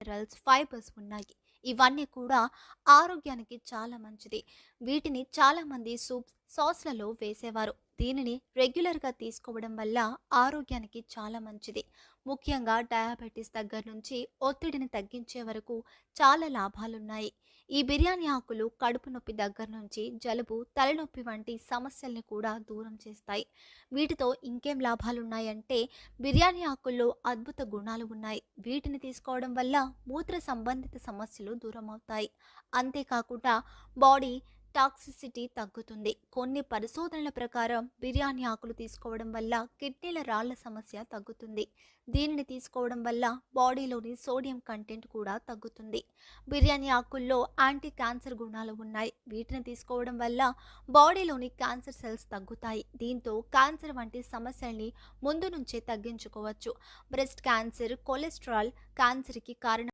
Minerals, fibres ఉన్నాయి. ఇవన్నీ కూడా ఆరోగ్యానికి చాలా మంచిది. వీటిని చాలామంది సూప్స్, సాస్‌లలో వేసేవారు. దీనిని రెగ్యులర్‌గా తీసుకోవడం వల్ల ఆరోగ్యానికి చాలా మంచిది. ముఖ్యంగా డయాబెటిస్ దగ్గర నుంచి ఒత్తిడిని తగ్గించే వరకు చాలా లాభాలున్నాయి. ఈ బిర్యానీ ఆకులు కడుపు నొప్పి దగ్గర నుంచి జలుబు, తలనొప్పి వంటి సమస్యల్ని కూడా దూరం చేస్తాయి. వీటితో ఇంకేం లాభాలున్నాయంటే బిర్యానీ ఆకుల్లో అద్భుత గుణాలు ఉన్నాయి. వీటిని తీసుకోవడం వల్ల మూత్ర సంబంధిత సమస్యలు దూరమవుతాయి. అంతేకాకుండా బాడీ టాక్సిసిటీ తగ్గుతుంది. కొన్ని పరిశోధనల ప్రకారం బిర్యానీ ఆకులు తీసుకోవడం వల్ల కిడ్నీల రాళ్ల సమస్య తగ్గుతుంది. దీనిని తీసుకోవడం వల్ల బాడీలోని సోడియం కంటెంట్ కూడా తగ్గుతుంది. బిర్యానీ ఆకుల్లో యాంటీ క్యాన్సర్ గుణాలు ఉన్నాయి. వీటిని తీసుకోవడం వల్ల బాడీలోని క్యాన్సర్ సెల్స్ తగ్గుతాయి. దీంతో క్యాన్సర్ వంటి సమస్యల్ని ముందు నుంచే తగ్గించుకోవచ్చు. బ్రెస్ట్ క్యాన్సర్, కొలెస్ట్రాల్ క్యాన్సర్‌కి కారణం